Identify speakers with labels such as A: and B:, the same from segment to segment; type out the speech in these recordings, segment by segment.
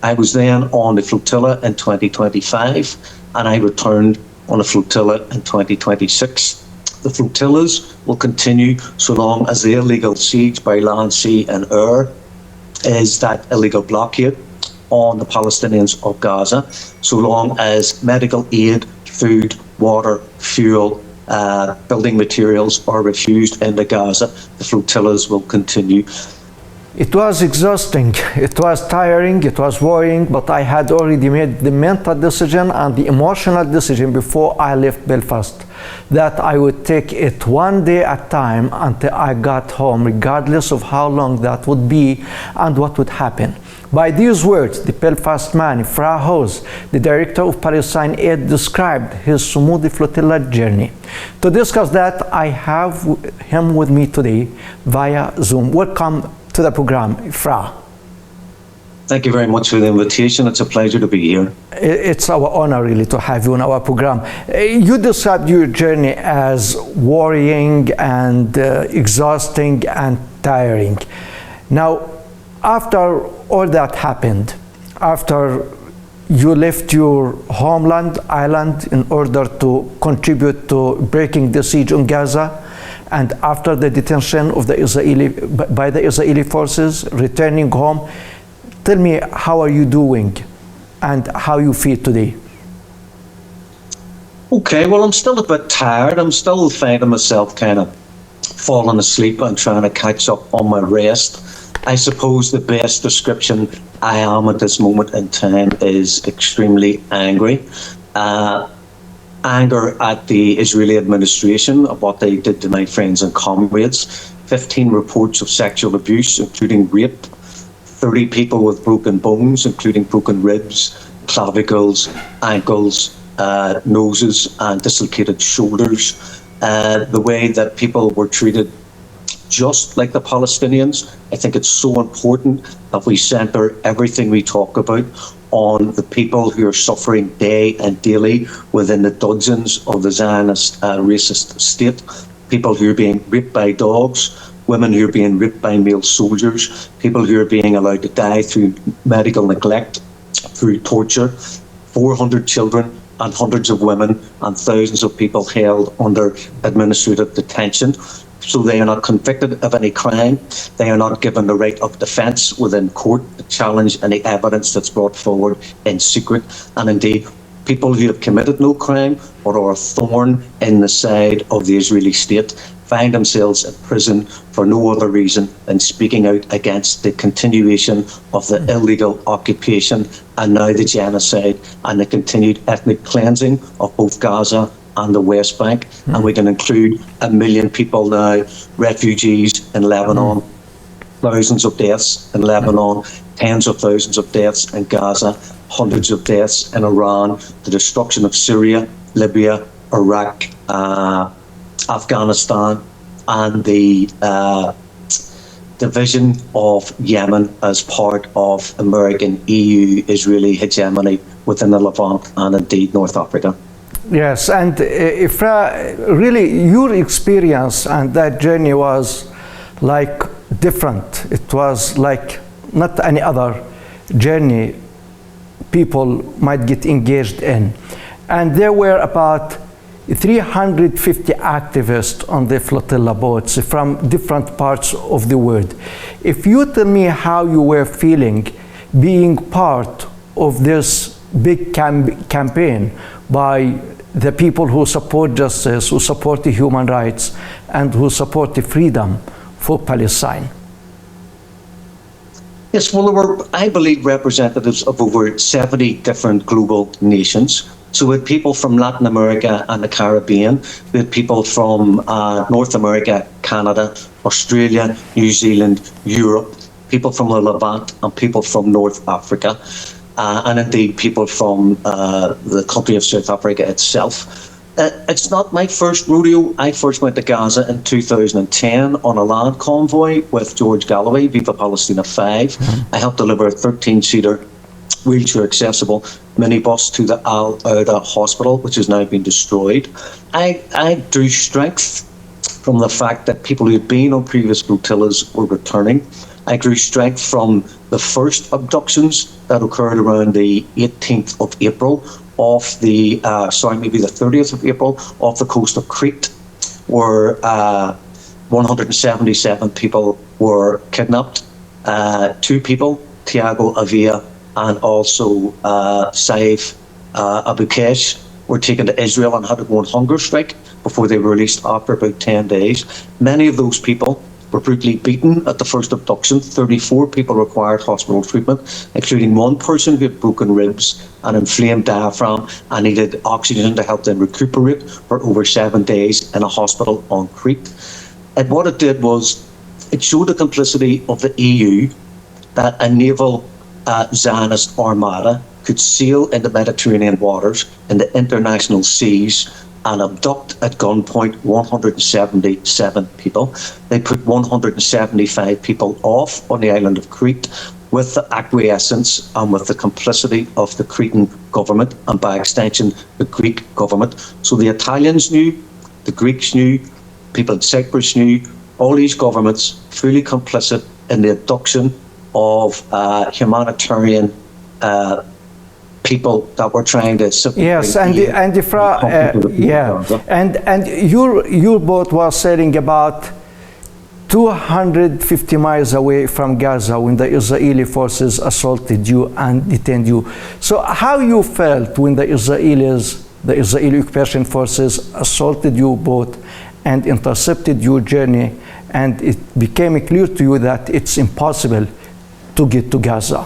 A: I was then on the flotilla in 2025, and I returned on a flotilla in 2026. The flotillas will continue so long as the illegal siege by land, sea and air is that illegal blockade on the Palestinians of Gaza, so long as medical aid, food, water, fuel, building materials are refused into Gaza, the flotillas will continue.
B: It was exhausting, it was tiring, it was worrying, but I had already made the mental decision and the emotional decision before I left Belfast that I would take it one day at a time until I got home, regardless of how long that would be and what would happen. By these words, the Belfast man, Hughes, the director of Palestine Aid, described his smooth flotilla journey. To discuss that, I have him with me today via Zoom. Welcome to the program, Fra.
A: Thank you very much for the invitation. It's a pleasure to be here.
B: It's our honor, really, to have you on our program. You described your journey as worrying and exhausting and tiring. Now, after all that happened, after you left your homeland, island, in order to contribute to breaking the siege on Gaza, and after the detention of by the Israeli forces, returning home, tell me, how are you doing and how you feel today?
A: Okay, well, I'm still a bit tired. I'm still finding myself kind of falling asleep and trying to catch up on my rest. I suppose the best description I am at this moment in time is extremely angry. Anger at the Israeli administration of what they did to my friends and comrades. 15 reports of sexual abuse, including rape. 30 people with broken bones, including broken ribs, clavicles, ankles, noses, and dislocated shoulders. The way that people were treated just like the Palestinians. I think it's so important that we centre everything we talk about on the people who are suffering day and daily within the dungeons of the Zionist racist state, people who are being raped by dogs, women who are being raped by male soldiers, people who are being allowed to die through medical neglect, through torture, 400 children and hundreds of women and thousands of people held under administrative detention. So they are not convicted of any crime. They are not given the right of defence within court to challenge any evidence that's brought forward in secret. And indeed, people who have committed no crime or are a thorn in the side of the Israeli state find themselves in prison for no other reason than speaking out against the continuation of the illegal occupation and now the genocide and the continued ethnic cleansing of both Gaza and the West Bank. And we can include 1 million people now, refugees in Lebanon, thousands of deaths in Lebanon, tens of thousands of deaths in Gaza, hundreds of deaths in Iran, the destruction of Syria, Libya, Iraq, Afghanistan, and the division of Yemen as part of American EU-Israeli hegemony within the Levant and indeed North Africa.
B: Yes, and Ifra, really your experience and that journey was like different. It was like not any other journey people might get engaged in. And there were about 350 activists on the flotilla boats from different parts of the world. If you tell me how you were feeling being part of this big campaign by the people who support justice, who support the human rights, and who support the freedom for Palestine.
A: Yes, well, there were, I believe, representatives of over 70 different global nations. So we had people from Latin America and the Caribbean, we had people from North America, Canada, Australia, New Zealand, Europe, people from the Levant and people from North Africa, and indeed people from the country of South Africa itself. It's not my first rodeo. I first went to Gaza in 2010 on a land convoy with George Galloway, Viva Palestina 5. I helped deliver a 13-seater wheelchair accessible minibus to the Al Auda hospital, which has now been destroyed. I drew strength from the fact that people who had been on previous flotillas were returning. I drew strength from the first abductions that occurred around the 18th of April off the, maybe the 30th of April off the coast of Crete, where 177 people were kidnapped. Two people, Tiago Avia and also Saif Abukesh, were taken to Israel and had to go on hunger strike before they were released after about 10 days. Many of those people were brutally beaten at the first abduction. 34 people required hospital treatment, including one person who had broken ribs, an inflamed diaphragm, and needed oxygen to help them recuperate for over 7 days in a hospital on Crete. And what it did was, it showed the complicity of the EU that a naval Zionist armada could sail in the Mediterranean waters, in the international seas, and abduct at gunpoint 177 people. They put 175 people off on the island of Crete with the acquiescence and with the complicity of the Cretan government, and by extension the Greek government. So the Italians knew, the Greeks knew, people in Cyprus knew, all these governments fully complicit in the abduction of humanitarian people that were trying to simply
B: and your boat was sailing about 250 miles away from Gaza when the Israeli forces assaulted you and detained you. So how you felt when the Israeli occupation forces assaulted your boat and intercepted your journey, and it became clear to you that it's impossible to get to Gaza?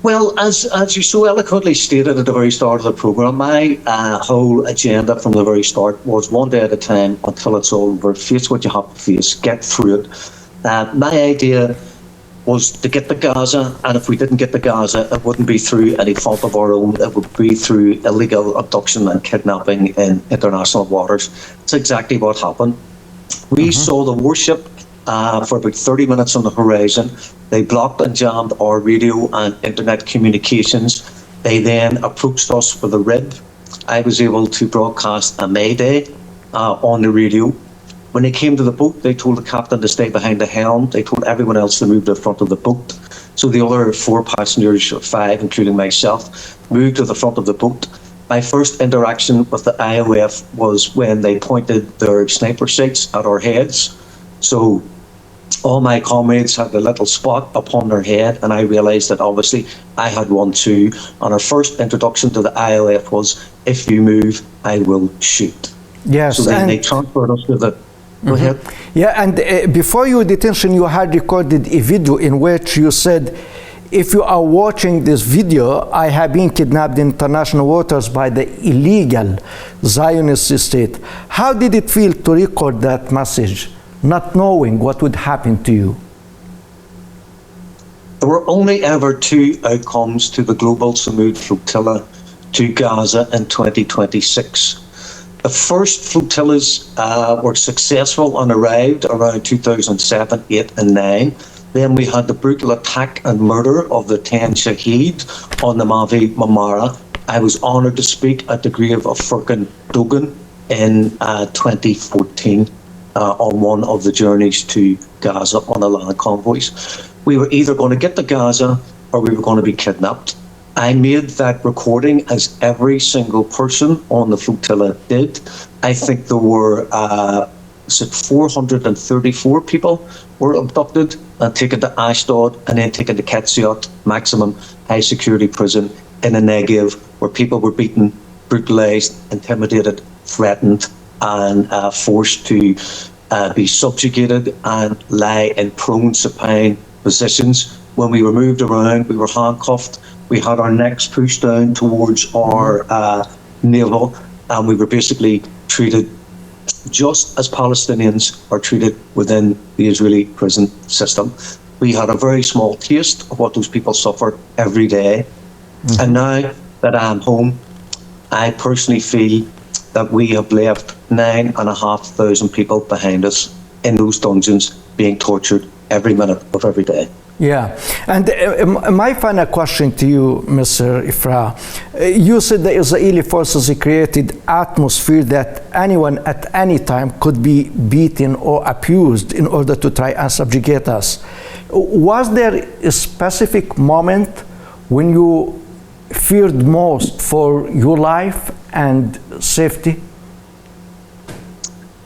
A: Well, as you so eloquently stated at the very start of the programme, my whole agenda from the very start was one day at a time until it's all over. Face what you have to face, get through it. My idea was to get to Gaza, and if we didn't get to Gaza, it wouldn't be through any fault of our own. It would be through illegal abduction and kidnapping in international waters. That's exactly what happened. We saw the warship for about 30 minutes on the horizon. They blocked and jammed our radio and internet communications. They then approached us with a rib. I was able to broadcast a mayday on the radio. When they came to the boat, they told the captain to stay behind the helm. They told everyone else to move to the front of the boat. So the other 4 passengers, or 5, including myself, moved to the front of the boat. My first interaction with the IOF was when they pointed their sniper sights at our heads. So all my comrades had a little spot upon their head, and I realised that obviously I had one too. And our first introduction to the IOF was, if you move, I will shoot.
B: Yes.
A: So then they transferred us to the... Go ahead.
B: Yeah, and before your detention, you had recorded a video in which you said, if you are watching this video, I have been kidnapped in international waters by the illegal Zionist state. How did it feel to record that message, not knowing what would happen to you?
A: There were only ever 2 outcomes to the global Samud flotilla to Gaza in 2026. The first flotillas were successful and arrived around 2007, 8 and 9. Then we had the brutal attack and murder of the 10 Shaheed on the Mavi Marmara. I was honoured to speak at the grave of Furkan Dogan in 2014 on one of the journeys to Gaza on the land convoys. We were either going to get to Gaza or we were going to be kidnapped. I made that recording, as every single person on the flotilla did. I think there were 434 people were abducted and taken to Ashdod and then taken to Ketziot, maximum high security prison in a Negev, where people were beaten, brutalised, intimidated, threatened, and forced to be subjugated and lie in prone supine positions. When we were moved around, we were handcuffed. We had our necks pushed down towards our navel, and we were basically treated just as Palestinians are treated within the Israeli prison system. We had a very small taste of what those people suffered every day. And now that I'm home, I personally feel that we have left 9,500 people behind us in those dungeons being tortured every minute of every day.
B: Yeah, and my final question to you, Mr. Ifrah, You said the Israeli forces created atmosphere that anyone at any time could be beaten or abused in order to try and subjugate us. Was there a specific moment when you feared most for your life and safety?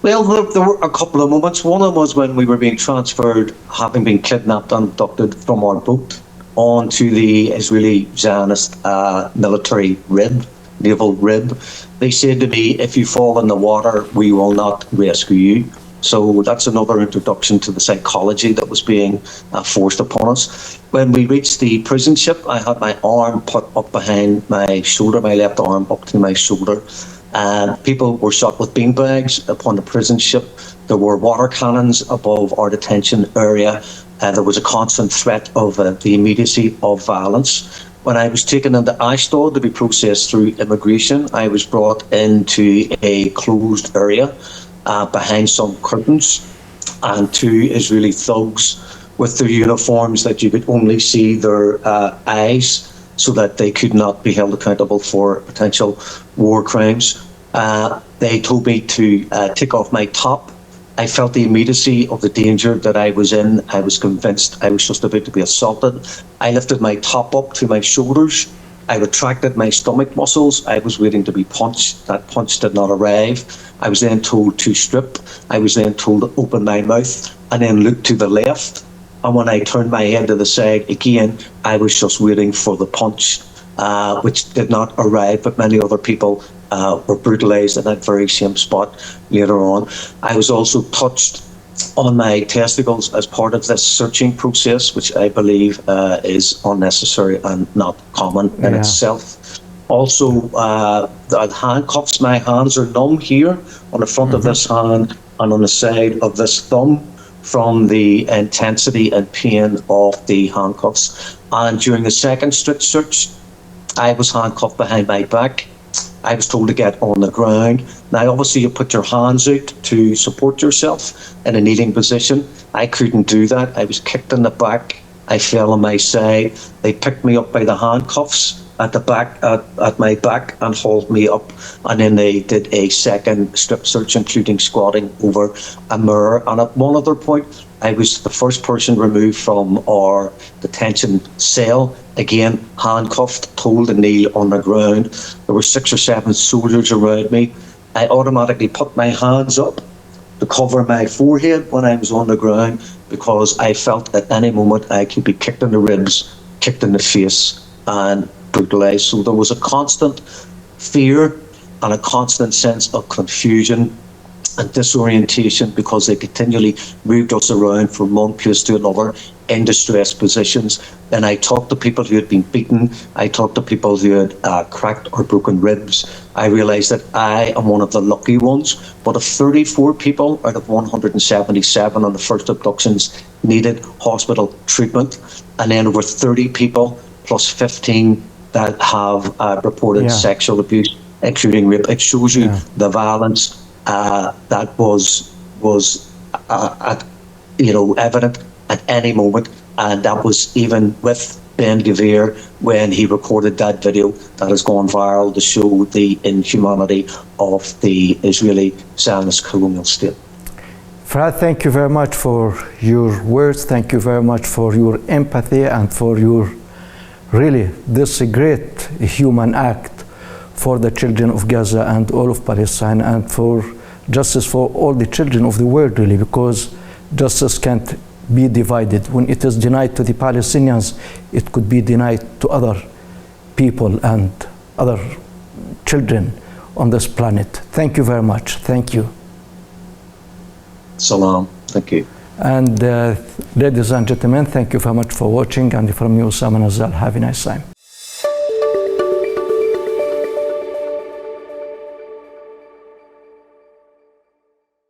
A: Well, there were a couple of moments. One of them was when we were being transferred, having been kidnapped and abducted from our boat onto the Israeli Zionist military rib, naval rib. They said to me, if you fall in the water, we will not rescue you. So that's another introduction to the psychology that was being forced upon us. When we reached the prison ship, I had my arm put up behind my shoulder, my left arm up to my shoulder. People were shot with beanbags upon the prison ship. There were water cannons above our detention area. There was a constant threat of the immediacy of violence. When I was taken into Ashdod to be processed through immigration, I was brought into a closed area behind some curtains, and two Israeli thugs with their uniforms that you could only see their eyes, so that they could not be held accountable for potential war crimes. They told me to take off my top. I felt the immediacy of the danger that I was in. I was convinced I was just about to be assaulted. I lifted my top up to my shoulders. I retracted my stomach muscles. I was waiting to be punched. That punch did not arrive. I was then told to strip. I was then told to open my mouth and then look to the left. And when I turned my head to the side again, I was just waiting for the punch, which did not arrive, but many other people were brutalized in that very same spot later on. I was also touched on my testicles as part of this searching process, which I believe is unnecessary and not common in itself. Also, the handcuffs, my hands are numb here on the front of this hand and on the side of this thumb, from the intensity and pain of the handcuffs. And during the second strip search, I was handcuffed behind my back. I was told to get on the ground. Now, obviously, you put your hands out to support yourself in a kneeling position. I couldn't do that. I was kicked in the back. I fell on my side. They picked me up by the handcuffs at the back, at my back, and hauled me up. And then they did a second strip search, including squatting over a mirror. And at one other point, I was the first person removed from our detention cell, again handcuffed, told to kneel on the ground. There were 6 or 7 soldiers around me. I automatically put my hands up to cover my forehead when I was on the ground, because I felt at any moment I could be kicked in the ribs, kicked in the face, and brutalized. So there was a constant fear and a constant sense of confusion and disorientation, because they continually moved us around from one place to another in distressed positions. And I talked to people who had been beaten. I talked to people who had cracked or broken ribs. I realised that I am one of the lucky ones. But of 34 people out of 177 on the first abductions needed hospital treatment, and then over 30 people plus 15 that have reported sexual abuse, including rape. It shows you the violence that was evident at any moment, and that was even with Ben Gavir when he recorded that video that has gone viral to show the inhumanity of the Israeli Zionist colonial state.
B: Fred, thank you very much for your words. Thank you very much for your empathy and for your really this great human act for the children of Gaza and all of Palestine, and for justice for all the children of the world, really, because justice can't be divided. When it is denied to the Palestinians, it could be denied to other people and other children on this planet. Thank you very much. Thank you.
A: Salam. Thank you.
B: And ladies and gentlemen, thank you very much for watching. And from you, Osama Nazal, have a nice time.